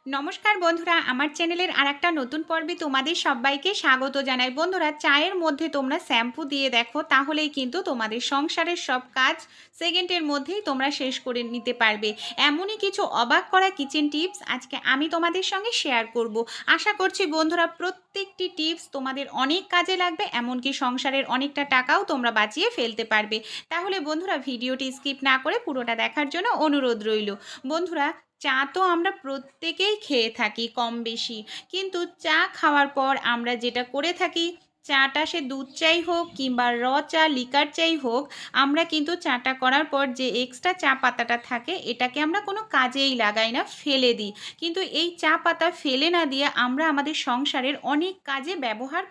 নমস্কার বন্ধুরা, আমার চ্যানেলের আরেকটা নতুন পর্বে তোমাদের সবাইকে স্বাগত জানাই। বন্ধুরা, চায়ের মধ্যে তোমরা শ্যাম্পু দিয়ে দেখো, তাহলেই কিন্তু তোমাদের সংসারের সব কাজ সেকেন্ডের মধ্যেই তোমরা শেষ করে নিতে পারবে। এমনই কিছু অবাক করা কিচেন টিপস আজকে আমি তোমাদের সঙ্গে শেয়ার করব। আশা করছি বন্ধুরা প্রত্যেকটি টিপস তোমাদের অনেক কাজে লাগবে, এমনকি সংসারের অনেকটা টাকাও তোমরা বাঁচিয়ে ফেলতে পারবে। তাহলে বন্ধুরা ভিডিওটি স্কিপ না করে পুরোটা দেখার জন্য অনুরোধ রইল। বন্ধুরা, চা তো আমরা প্রত্যেকেই খেয়ে থাকি কম বেশি, কিন্তু চা খাওয়ার পর আমরা যেটা করে থাকি, চাটা সে দুধ চাই হোক কিংবা চা লিকার চাই হোক, আমরা কিন্তু চাটা করার পর যে এক্সট্রা চা পাতাটা থাকে এটাকে আমরা কোনো কাজেই লাগাই না, ফেলে দিই। কিন্তু এই চা পাতা ফেলে না দিয়ে আমরা আমাদের সংসারের অনেক কাজে ব্যবহার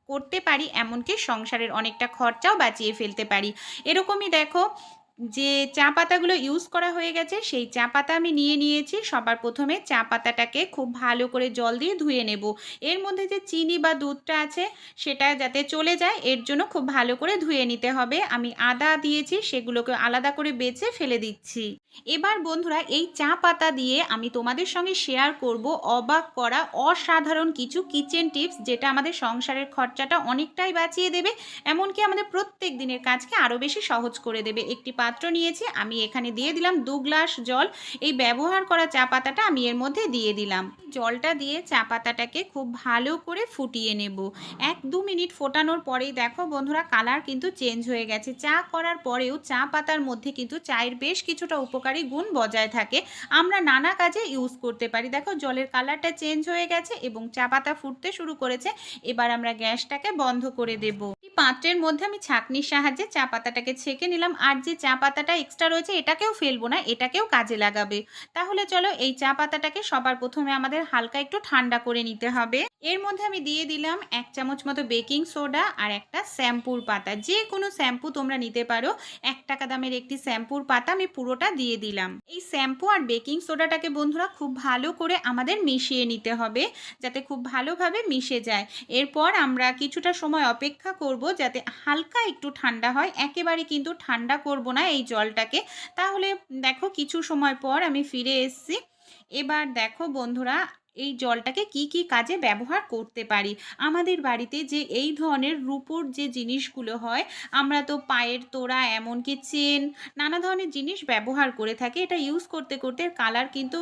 করতে পারি, এমনকি সংসারের অনেকটা খরচাও বাঁচিয়ে ফেলতে পারি। এরকমই দেখো, যে চা পাতাগুলো ইউজ করা হয়ে গেছে সেই চা পাতা আমি নিয়ে নিয়েছি। সবার প্রথমে চা পাতাটাকে খুব ভালো করে জল দিয়ে ধুয়ে নেব। এর মধ্যে যে চিনি বা দুধটা আছে সেটা যাতে চলে যায় এর জন্য খুব ভালো করে ধুয়ে নিতে হবে। আমি আদা দিয়েছি, সেগুলোকে আলাদা করে বেছে ফেলে দিচ্ছি। এবার বন্ধুরা, এই চা পাতা দিয়ে আমি তোমাদের সঙ্গে শেয়ার করব অবাক করা অসাধারণ কিছু কিচেন টিপস, যেটা আমাদের সংসারের খরচাটা অনেকটাই বাঁচিয়ে দেবে, এমনকি আমাদের প্রত্যেক দিনের কাজকে আরও বেশি সহজ করে দেবে। একটি পাত্র নিয়েছি, আমি এখানে দিয়ে দিলাম 2 গ্লাস জল। এই ব্যবহার করা চা পাতাটা আমি এর মধ্যে দিয়ে দিলাম। জলটা দিয়ে চা পাতাটাকে খুব ভালো করে ফুটিয়ে নেব। 1-2 মিনিট ফোটানোর পরেই দেখো বন্ধুরা, কালার কিন্তু চেঞ্জ হয়ে গেছে। চা করার পরেও চা পাতার মধ্যে কিন্তু চায়ের বেশ কিছুটা উপকারী গুণ বজায় থাকে, আমরা নানা কাজে ইউজ করতে পারি। দেখো জলের কালারটা চেঞ্জ হয়ে গেছে এবং চা পাতা ফুটতে শুরু করেছে। এবার আমরা গ্যাসটাকে বন্ধ করে দেব। পাত্রের মধ্যে আমি ছাঁকনির সাহায্যে চা পাতাটাকে ছেঁকে নিলাম। আর যে চা পাতাটা এক্সট্রা রয়েছে এটাকেও ফেলবো না, এটাকেও কাজে লাগাবে। তাহলে চলো, এই চা পাতাটাকে সবার প্রথমে আমাদের হালকা একটু ঠান্ডা করে নিতে হবে। এর মধ্যে আমি দিয়ে দিলাম 1 চামচ মতো বেকিং সোডা আর একটা শ্যাম্পুর পাতা। যে কোনো শ্যাম্পু তোমরা নিতে পারো, 1 টাকা দামের একটি শ্যাম্পুর পাতা আমি পুরোটা দিয়ে দিলাম। এই শ্যাম্পু আর বেকিং সোডাটাকে বন্ধুরা খুব ভালো করে আমাদের মিশিয়ে নিতে হবে, যাতে খুব ভালোভাবে মিশে যায়। এরপর আমরা কিছুটা সময় অপেক্ষা করব যাতে হালকা একটু ঠান্ডা হয়, একেবারে কিন্তু ঠান্ডা করব না এই জলটাকে। তাহলে দেখো কিছু সময় পর আমি ফিরে এসেছি। এবার দেখো বন্ধুরা, এই জলটাকে কি কি কাজে ব্যবহার করতে পারি। আমাদের বাড়িতে যে এই ধরনের রূপোর যে জিনিসগুলো হয়, আমরা তো পায়ের তোড়া এমনকি চেন, নানা ধরনের জিনিস ব্যবহার করে থাকি। এটা ইউজ করতে করতে কালার কিন্তু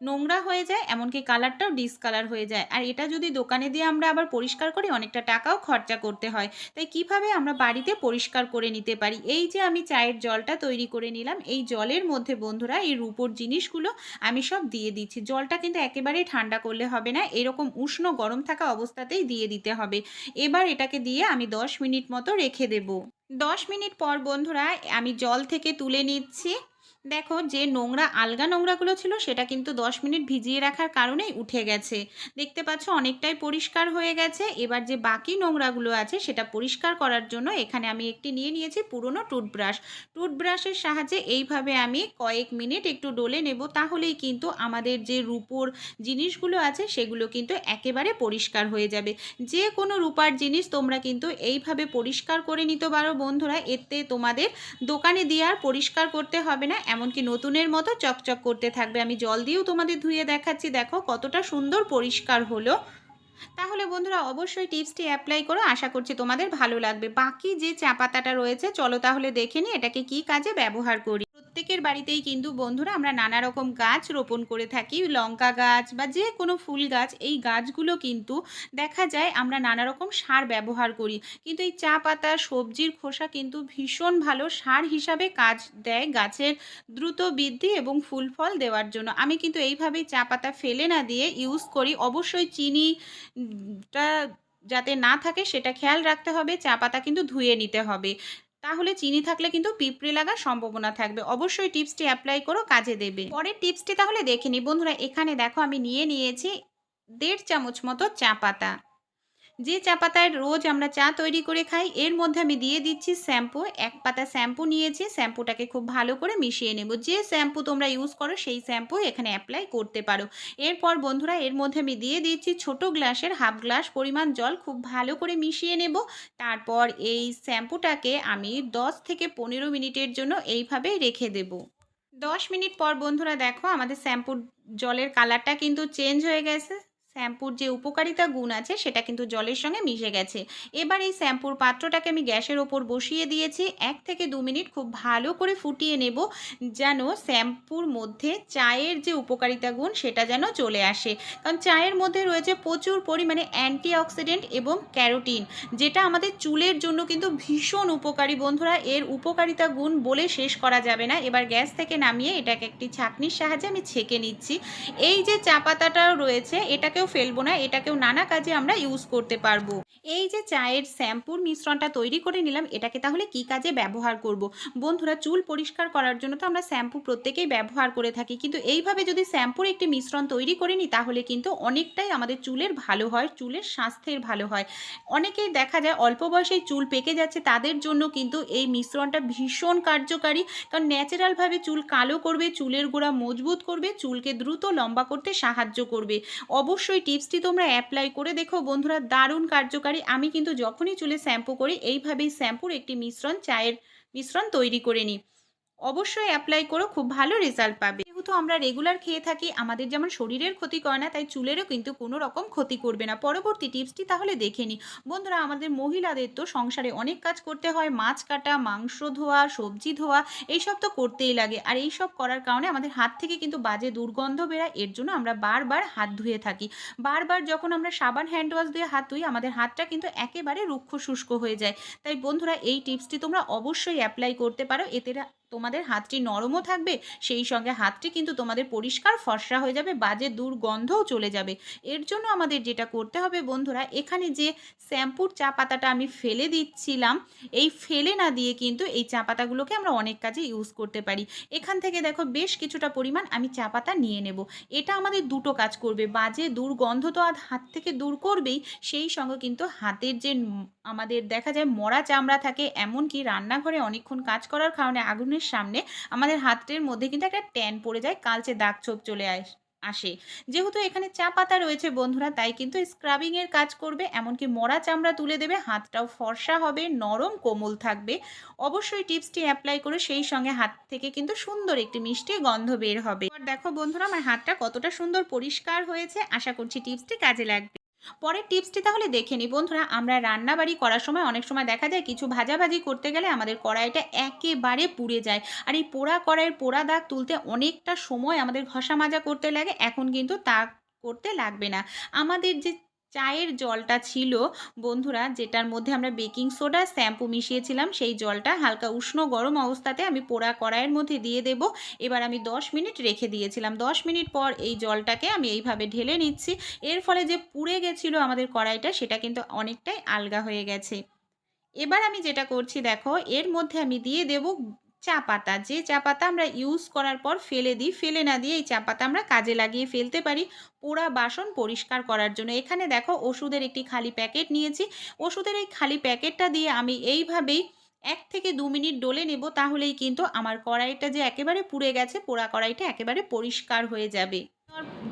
নোংরা হয়ে যায়, এমনকি কালারটাও ডিসকালার হয়ে যায়। আর এটা যদি দোকানে দিয়ে আমরা আবার পরিষ্কার করি, অনেকটা টাকাও খরচা করতে হয়। তাই কিভাবে আমরা বাড়িতে পরিষ্কার করে নিতে পারি, এই যে আমি চায়ের জলটা তৈরি করে নিলাম, এই জলের মধ্যে বন্ধুরা এই রূপোর জিনিসগুলো আমি সব দিয়ে দিচ্ছি। জলটা কিন্তু একেবারেই ঠান্ডা করলে হবে না, এরকম উষ্ণ গরম থাকা অবস্থাতেই দিয়ে দিতে হবে। এবার এটাকে দিয়ে আমি 10 মিনিট মতো রেখে দেব। 10 মিনিট পর বন্ধুরা আমি জল থেকে তুলে নিচ্ছি। দেখো যে আলগা নোংরাগুলো ছিল সেটা কিন্তু 10 মিনিট ভিজিয়ে রাখার কারণেই উঠে গেছে। দেখতে পাচ্ছ অনেকটাই পরিষ্কার হয়ে গেছে। এবার যে বাকি নোংরাগুলো আছে সেটা পরিষ্কার করার জন্য এখানে আমি একটি নিয়ে নিয়েছি পুরনো টুথব্রাশ। টুথব্রাশের সাহায্যে এইভাবে আমি কয়েক মিনিট একটু ডলে নেব, তাহলেই কিন্তু আমাদের যে রূপোর জিনিসগুলো আছে সেগুলো কিন্তু একেবারে পরিষ্কার হয়ে যাবে। যে কোনো রূপার জিনিস তোমরা কিন্তু এইভাবে পরিষ্কার করে নিতে পারো বন্ধুরা, এতে তোমাদের দোকানে দিয়ে আর পরিষ্কার করতে হবে না, এমনকি নতুনের মতো চকচক করতে থাকবে। আমি জল দিয়েও তোমাদের ধুয়ে দেখাচ্ছি, দেখো কতটা সুন্দর পরিষ্কার হলো। তাহলে বন্ধুরা অবশ্যই টিপসটি অ্যাপ্লাই করো, আশা করছি তোমাদের ভালো লাগবে। বাকি যে চা পাতাটা রয়েছে চলো তাহলে দেখে নিই এটাকে কি কাজে ব্যবহার করি। প্রত্যেকের বাড়িতেই কিন্তু বন্ধুরা আমরা নানা রকম গাছ রোপণ করে থাকি, লঙ্কা গাছ বা যে কোনো ফুল গাছ। এই গাছগুলো কিন্তু দেখা যায় আমরা নানা রকম সার ব্যবহার করি, কিন্তু এই চা পাতা সবজির খোসা কিন্তু ভীষণ ভালো সার হিসাবে কাজ দেয় গাছের দ্রুত বৃদ্ধি এবং ফুল ফল দেওয়ার জন্য। আমি কিন্তু এইভাবেই চা পাতা ফেলে না দিয়ে ইউজ করি। অবশ্যই চিনি টা যাতে না থাকে সেটা খেয়াল রাখতে হবে। চা পাতা কিন্তু ধুয়ে নিতে হবে, তাহলে চিনি থাকলে কিন্তু পিঁপড়ে লাগার সম্ভাবনা থাকবে। অবশ্যই টিপসটি অ্যাপ্লাই করো, কাজে দেবে। পরের টিপসটি তাহলে দেখে নিই বন্ধুরা। এখানে দেখো আমি নিয়ে নিয়েছি 1.5 চামচ মতো চা পাতা। যে চা পাতায় রোজ আমরা চা তৈরি করে খাই, এর মধ্যে আমি দিয়ে দিচ্ছি শ্যাম্পু। 1 পাতা শ্যাম্পু নিয়েছি, শ্যাম্পুটাকে খুব ভালো করে মিশিয়ে নেব। যে শ্যাম্পু তোমরা ইউজ করো সেই শ্যাম্পু এখানে অ্যাপ্লাই করতে পারো। এরপর বন্ধুরা এর মধ্যে আমি দিয়ে দিচ্ছি ছোট গ্লাসের হাফ গ্লাস পরিমাণ জল, খুব ভালো করে মিশিয়ে নেব। তারপর এই শ্যাম্পুটাকে আমি 10 থেকে 15 মিনিটের জন্য এইভাবে রেখে দেব। 10 মিনিট পর বন্ধুরা দেখো আমাদের শ্যাম্পুর জলের কালারটা কিন্তু চেঞ্জ হয়ে গেছে। শ্যাম্পুর যে উপকারিতা গুণ আছে সেটা কিন্তু জলের সঙ্গে মিশে গেছে। এবার এই শ্যাম্পুর পাত্রটাকে আমি গ্যাসের ওপর বসিয়ে দিয়েছি। 1 থেকে 2 মিনিট খুব ভালো করে ফুটিয়ে নেব, যেন শ্যাম্পুর মধ্যে চায়ের যে উপকারিতা গুণ সেটা যেন চলে আসে। কারণ চায়ের মধ্যে রয়েছে প্রচুর পরিমাণে অ্যান্টিঅক্সিডেন্ট এবং ক্যারোটিন, যেটা আমাদের চুলের জন্য কিন্তু ভীষণ উপকারী বন্ধুরা। এর উপকারিতা গুণ বলে শেষ করা যাবে না। এবার গ্যাস থেকে নামিয়ে এটাকে একটি ছাঁকনির সাহায্যে আমি ছেঁকে নিচ্ছি। এই যে চা পাতাটাও রয়েছে এটাকেও ফেলবো না, এটাকেও নানা কাজে আমরা ইউজ করতে পারবো। এই যে চায়ের শ্যাম্পুর মিশ্রণটা তৈরি করে নিলাম, এটাকে তাহলে কি কাজে ব্যবহার করব? বন্ধুরা, চুল পরিষ্কার করার জন্য তো আমরা শ্যাম্পু প্রত্যেকেই ব্যবহার করে থাকি, কিন্তু এইভাবে যদি শ্যাম্পুর একটি মিশ্রণ তৈরি করে নিই তাহলে কিন্তু অনেকটাই আমাদের চুলের ভালো হয়, চুলের স্বাস্থ্যের ভালো হয়। অনেকেই দেখা যায় অল্প বয়সেই চুল পেকে যাচ্ছে, তাদের জন্য কিন্তু এই মিশ্রণটা ভীষণ কার্যকারী। কারণ ন্যাচারালভাবে চুল কালো করবে, চুলের গোড়া মজবুত করবে, চুলকে দ্রুত লম্বা করতে সাহায্য করবে। অবশ্যই টিপসটি তোমরা অ্যাপ্লাই করে দেখো বন্ধুরা, দারুণ কার্যকারী। আমি কিন্তু যখনই চুলে শ্যাম্পু করি এইভাবেই শ্যাম্পুর একটি মিশ্রণ, চায়ের মিশ্রণ তৈরি করে নিই। অবশ্যই অ্যাপ্লাই করো, খুব ভালো রেজাল্ট পাবে। যেহেতু আমরা রেগুলার খেয়ে থাকি, আমাদের যেমন শরীরের ক্ষতি করে না, তাই চুলেরও কিন্তু কোনো রকম ক্ষতি করবে না। পরবর্তী টিপসটি তাহলে দেখে নিই বন্ধুরা। আমাদের মহিলাদের তো সংসারে অনেক কাজ করতে হয়, মাছ কাটা, মাংস ধোয়া, সবজি ধোয়া, এইসব তো করতেই লাগে। আর এইসব করার কারণে আমাদের হাত থেকে কিন্তু বাজে দুর্গন্ধ বেরায়, এর জন্য আমরা বারবার হাত ধুয়ে থাকি। বারবার যখন আমরা সাবান হ্যান্ড ওয়াশ দিয়ে হাত ধুই আমাদের হাতটা কিন্তু একেবারে রুক্ষ শুষ্ক হয়ে যায়। তাই বন্ধুরা, এই টিপসটি তোমরা অবশ্যই অ্যাপ্লাই করতে পারো। এতে তোমাদের হাতটি নরমও থাকবে, সেই সঙ্গে হাতটি কিন্তু তোমাদের পরিষ্কার ফর্সা হয়ে যাবে, বাজে দুর্গন্ধও চলে যাবে। এর জন্য আমাদের যেটা করতে হবে বন্ধুরা, এখানে যে শ্যাম্পুর চা পাতাটা আমি ফেলে দিচ্ছিলাম, এই ফেলে না দিয়ে কিন্তু এই চা পাতাগুলোকে আমরা অনেক কাজে ইউজ করতে পারি। এখান থেকে দেখো বেশ কিছুটা পরিমাণ আমি চা পাতা নিয়ে নেব। এটা আমাদের দুটো কাজ করবে, বাজে দুর্গন্ধ তো আর হাত থেকে দূর করবেই, সেই সঙ্গে কিন্তু হাতের যে আমাদের দেখা যায় মরা চামড়া থাকে, এমনকি রান্নাঘরে অনেকক্ষণ কাজ করার কারণে আগুনের সামনে আমাদের হাতের মধ্যে কিন্তু একটা ট্যান পড়ে যায়, কালচে দাগ ছোপ চলে আসে। যেহেতু এখানে চা পাতা রয়েছে বন্ধুরা, তাই কিন্তু স্ক্রাবিং এর কাজ করবে, এমনকি মরা চামড়া তুলে দেবে, হাতটাও ফর্সা হবে, নরম কোমল থাকবে। অবশ্যই টিপসটি অ্যাপ্লাই করে সেই সঙ্গে হাত থেকে কিন্তু সুন্দর একটি মিষ্টি গন্ধ বের হবে। এবার দেখো বন্ধুরা, আমার হাতটা কতটা সুন্দর পরিষ্কার হয়েছে। আশা করছি টিপসটি কাজে লাগবে। পরের টিপসটি তাহলে দেখে নিই বন্ধুরা। আমরা রান্নাবাড়ি করার সময় অনেক সময় দেখা যায় কিছু ভাজাভাজি করতে গেলে আমাদের কড়াইটা একেবারে পুড়ে যায়, আর এই পোড়া কড়াইয়ের পোড়া দাগ তুলতে অনেকটা সময় আমাদের ঘষা মাজা করতে লাগে। এখন কিন্তু তা করতে লাগবে না। আমাদের যে চায়ের জলটা ছিল বন্ধুরা, যেটার মধ্যে আমরা বেকিং সোডা, শ্যাম্পু মিশিয়েছিলাম, সেই জলটা হালকা উষ্ণ গরম অবস্থাতে আমি পোড়া কড়াইয়ের মধ্যে দিয়ে দেব। এবার আমি 10 মিনিট রেখে দিয়েছিলাম। 10 মিনিট পর এই জলটাকে আমি এইভাবে ঢেলে নিচ্ছি। এর ফলে যে পুড়ে গেছিলো আমাদের কড়াইটা, সেটা কিন্তু অনেকটাই আলগা হয়ে গেছে। এবার আমি যেটা করছি দেখো, এর মধ্যে আমি দিয়ে দেব চা পাতা। যে চা পাতা আমরা ইউজ করার পর ফেলে দিই, ফেলে না দিয়ে এই চা পাতা আমরা কাজে লাগিয়ে ফেলতে পারি পোড়া বাসন পরিষ্কার করার জন্য। এখানে দেখো ওষুধের একটি খালি প্যাকেট নিয়েছি। ওষুধের এই খালি প্যাকেটটা দিয়ে আমি এইভাবেই 1 থেকে 2 মিনিট ডলে নেব, তাহলেই কিন্তু আমার কড়াইটা যে একেবারে পুড়ে গেছে, পোড়া কড়াইটা একেবারে পরিষ্কার হয়ে যাবে।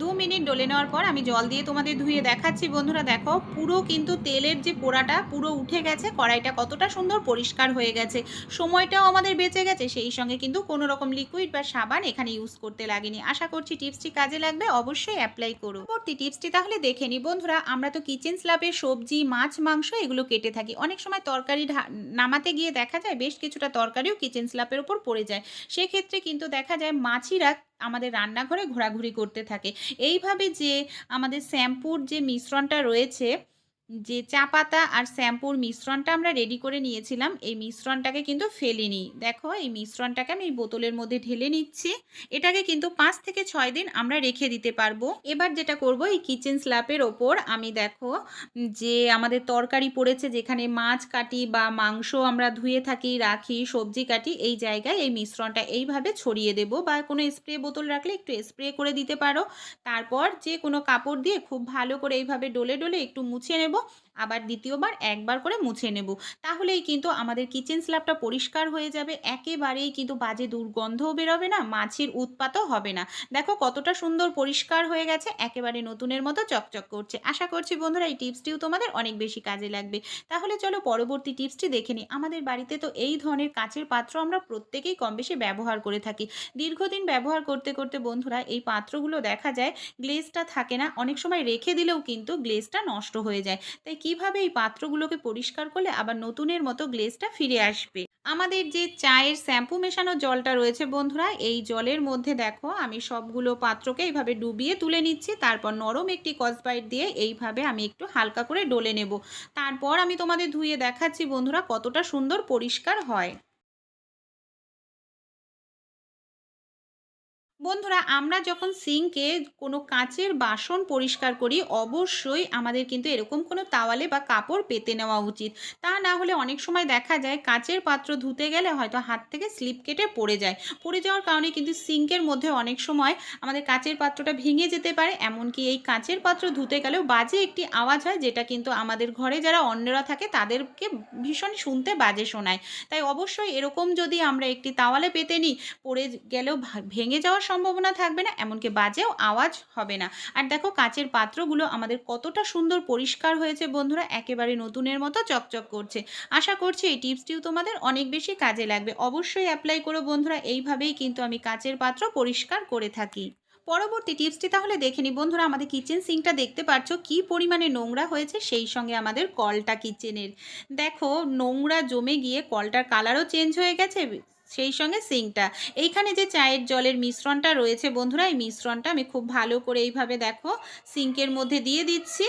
2 মিনিট ডলে নেওয়ার পর আমি জল দিয়ে তোমাদের ধুয়ে দেখাচ্ছি বন্ধুরা। দেখো পুরো কিন্তু তেলের যে পোড়াটা পুরো উঠে গেছে, কড়াইটা কতটা সুন্দর পরিষ্কার হয়ে গেছে, সময়টাও আমাদের বেঁচে গেছে, সেই সঙ্গে কিন্তু কোনো রকম লিকুইড বা সাবান এখানে ইউজ করতে লাগেনি। আশা করছি টিপসটি কাজে লাগবে, অবশ্যই অ্যাপ্লাই করো। পরবর্তী টিপসটি তাহলে দেখে নিই বন্ধুরা। আমরা তো কিচেন স্ল্যাবে সবজি, মাছ, মাংস এগুলো কেটে থাকি। অনেক সময় তরকারি নামাতে গিয়ে দেখা যায় বেশ কিছুটা তরকারিও কিচেন স্ল্যাবের উপর পড়ে যায়। সেক্ষেত্রে কিন্তু দেখা যায় মাছিরা আমাদের রান্নাঘরে ঘোরাঘুরি করতে থাকে। এইভাবে যে আমাদের শ্যাম্পুর যে মিশ্রণটা রয়েছে, যে চা পাতা আর শ্যাম্পুর মিশ্রণটা আমরা রেডি করে নিয়েছিলাম, এই মিশ্রণটাকে কিন্তু ফেলিনি। দেখো এই মিশ্রণটাকে আমি এই বোতলের মধ্যে ঢেলে নিচ্ছি। এটাকে কিন্তু 5 থেকে 6 দিন আমরা রেখে দিতে পারবো। এবার যেটা করব, এই কিচেন স্ল্যাবের ওপর আমি দেখো যে আমাদের তরকারি পড়েছে, যেখানে মাছ কাটি বা মাংস আমরা ধুয়ে থাকি, রাখি, সবজি কাটি, এই জায়গায় এই মিশ্রণটা এইভাবে ছড়িয়ে দেব, বা কোনো স্প্রে বোতল রাখলে একটু স্প্রে করে দিতে পারো। তারপর যে কোনো কাপড় দিয়ে খুব ভালো করে এইভাবে ডলে ডলে একটু মুছে নেব। আবার দ্বিতীয়বার একবার করে মুছে নেব। তাহলেই কিন্তু আমাদের কিচেন স্ল্যাবটা পরিষ্কার হয়ে যাবে। একেবারেই কিন্তু বাজে দুর্গন্ধও বেরোবে না, মাছির উৎপাতও হবে না। দেখো কতটা সুন্দর পরিষ্কার হয়ে গেছে, একেবারে নতুনের মতো চকচক করছে। আশা করছি বন্ধুরা এই টিপসটিও তোমাদের অনেক বেশি কাজে লাগবে। তাহলে চলো পরবর্তী টিপসটি দেখে নিই। আমাদের বাড়িতে তো এই ধরনের কাঁচের পাত্র আমরা প্রত্যেকেই কমবেশি ব্যবহার করে থাকি। দীর্ঘদিন ব্যবহার করতে, করতে বন্ধুরা এই পাত্রগুলো দেখা যায় গ্লেজটা থাকে না। অনেক সময় রেখে দিলেও কিন্তু গ্লেজটা নষ্ট হয়ে যায়। তাই কিভাবে এই পাত্রগুলোকে পরিষ্কার করলে আবার নতুনের মতো গ্লেজটা ফিরে আসবে? আমাদের যে চায়ের শ্যাম্পু মেশানো জলটা রয়েছে বন্ধুরা, এই জলের মধ্যে দেখো আমি সবগুলো পাত্রকে এইভাবে ডুবিয়ে তুলে নিচ্ছি। তারপর নরম একটি স্কচব্রাইট দিয়ে এইভাবে আমি একটু হালকা করে ডলে নেব। তারপর আমি তোমাদের ধুয়ে দেখাচ্ছি বন্ধুরা কতটা সুন্দর পরিষ্কার হয়। বন্ধুরা আমরা যখন সিঙ্কে কোনো কাঁচের বাসন পরিষ্কার করি অবশ্যই আমাদের কিন্তু এরকম কোনো তাওয়ালে বা কাপড় পেতে নেওয়া উচিত। তা না হলে অনেক সময় দেখা যায় কাঁচের পাত্র ধুতে গেলে হয়তো হাত থেকে স্লিপ কেটে পড়ে যায়। পড়ে যাওয়ার কারণে কিন্তু সিঙ্কের মধ্যে অনেক সময় আমাদের কাঁচের পাত্রটা ভেঙে যেতে পারে। এমনকি এই কাঁচের পাত্র ধুতে গেলেও বাজে একটি আওয়াজ হয়, যেটা কিন্তু আমাদের ঘরে যারা অন্যরা থাকে তাদেরকে ভীষণ শুনতে বাজে শোনায়। তাই অবশ্যই এরকম যদি আমরা একটি তাওয়ালে পেতে নিই, পড়ে গেলেও ভেঙে যাওয়ার সম্ভাবনা থাকবে না, এমনকি বাজেও আওয়াজ হবে না। আর দেখো কাঁচের পাত্রগুলো আমাদের কতটা সুন্দর পরিষ্কার হয়েছে বন্ধুরা, একেবারে নতুনের মতো চকচক করছে। আশা করছি এই টিপসটিও তোমাদের অনেক বেশি কাজে লাগবে। অবশ্যই অ্যাপ্লাই করো বন্ধুরা, এইভাবেই কিন্তু আমি কাঁচের পাত্র পরিষ্কার করে থাকি। পরবর্তী টিপসটি তাহলে দেখে নিই বন্ধুরা। আমাদের কিচেন সিঙ্কটা দেখতে পাচ্ছ কি পরিমাণে নোংরা হয়েছে, সেই সঙ্গে আমাদের কলটা কিচেনের দেখো নোংরা জমে গিয়ে কলটার কালারও চেঞ্জ হয়ে গেছে, সেই সঙ্গে সিঙ্কটা। এইখানে যে চায়ের জলের মিশ্রণটা রয়েছে বন্ধুরা, এই মিশ্রণটা আমি খুব ভালো করে এইভাবে দেখো সিঙ্কের মধ্যে দিয়ে দিচ্ছি।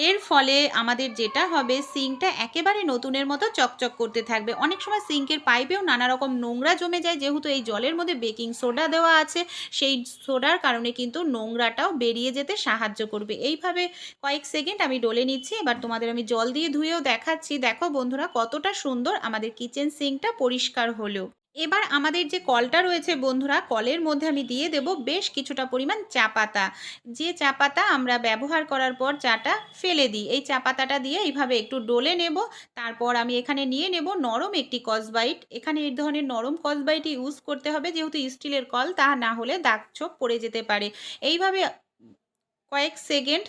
এর ফলে আমাদের যেটা হবে, সিঙ্কটা একেবারে নতুনের মতো চকচক করতে থাকবে। অনেক সময় সিঙ্কের পাইপেও নানা রকম নোংরা জমে যায়, যেহেতু এই জলের মধ্যে বেকিং সোডা দেওয়া আছে, সেই সোডার কারণে কিন্তু নোংরাটাও বেরিয়ে যেতে সাহায্য করবে। এইভাবে কয়েক সেকেন্ড আমি ডলে নিচ্ছি। এবার তোমাদের আমি জল দিয়ে ধুয়েও দেখাচ্ছি। দেখো বন্ধুরা কতটা সুন্দর আমাদের কিচেন সিঙ্কটা পরিষ্কার হলো। এবার আমাদের যে কলটা রয়েছে বন্ধুরা, কলের মধ্যে আমি দিয়ে দেব বেশ কিছুটা পরিমাণ চা পাতা। যে চা পাতা আমরা ব্যবহার করার পর চাটা ফেলে দিই, এই চা পাতাটা দিয়ে এইভাবে একটু ডলে নেব। তারপর আমি এখানে নিয়ে নেব নরম একটি স্কচব্রাইট। এখানে এই ধরনের নরম স্কচব্রাইটই ইউজ করতে হবে, যেহেতু স্টিলের কল, তা না হলে দাগ ছোপ পড়ে যেতে পারে। এইভাবে কয়েক সেকেন্ড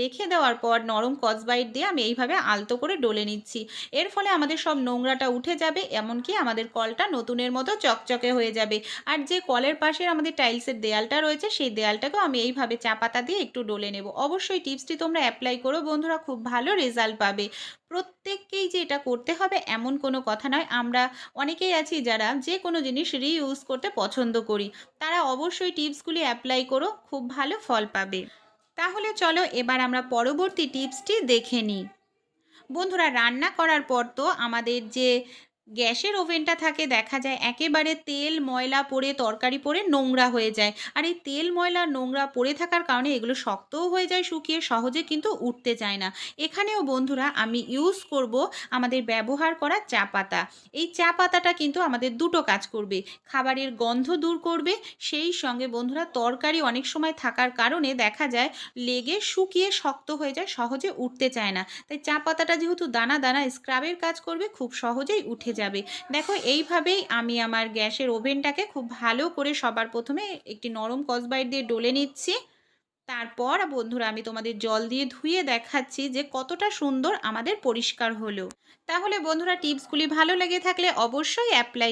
রেখে দেওয়ার পর নরম স্কচব্রাইট দিয়ে আমি এইভাবে আলতো করে ডলে নিচ্ছি। এর ফলে আমাদের সব নোংরাটা উঠে যাবে, এমনকি আমাদের কলটা নতুনের মতো চকচকে হয়ে যাবে। আর যে কলের পাশে আমাদের টাইলসের দেয়ালটা রয়েছে, সেই দেয়ালটাকেও আমি এইভাবে চা পাতা দিয়ে একটু ডলে নেব। অবশ্যই টিপসটি তোমরা অ্যাপ্লাই করো বন্ধুরা, খুব ভালো রেজাল্ট পাবে। প্রত্যেককেই যে এটা করতে হবে এমন কোনো কথা নয়। আমরা অনেকেই আছি যারা যে কোনো জিনিস রিইউজ করতে পছন্দ করি, তারা অবশ্যই টিপসগুলি অ্যাপ্লাই করো, খুব ভালো ফল পাবে। তাহলে চলো এবার আমরা পরবর্তী টিপসটি দেখে নিই। বন্ধুরা রান্না করার পর তো আমাদের যে গ্যাসের ওভেনটা থাকে, দেখা যায় একেবারে তেল ময়লা পড়ে তরকারি পড়ে নোংরা হয়ে যায়। আর এই তেল ময়লা নোংরা পড়ে থাকার কারণে এগুলো শক্তও হয়ে যায়, শুকিয়ে সহজে কিন্তু উঠতে চায় না। এখানেও বন্ধুরা আমি ইউজ করব আমাদের ব্যবহার করা চা পাতা। এই চা পাতাটা কিন্তু আমাদের দুটো কাজ করবে, খাবারের গন্ধ দূর করবে, সেই সঙ্গে বন্ধুরা তরকারি অনেক সময় থাকার কারণে দেখা যায় লেগে শুকিয়ে শক্ত হয়ে যায়, সহজে উঠতে চায় না। তাই চা পাতাটা যেহেতু দানা দানা স্ক্রাবের কাজ করবে, খুব সহজেই উঠে যাবে। দেখো এইভাবেই আমি আমার গ্যাসের ওভেনটাকে খুব ভালো করে সবার প্রথমে একটি নরম স্কচব্রাইট দিয়ে ডলে নিচ্ছি। তারপর বন্ধুরা আমি তোমাদের জল দিয়ে ধুয়ে দেখাচ্ছি যে কতটা সুন্দর আমাদের পরিষ্কার হলো। তাহলে বন্ধুরা টিপসগুলি ভালো লেগে থাকলে অবশ্যই অ্যাপ্লাই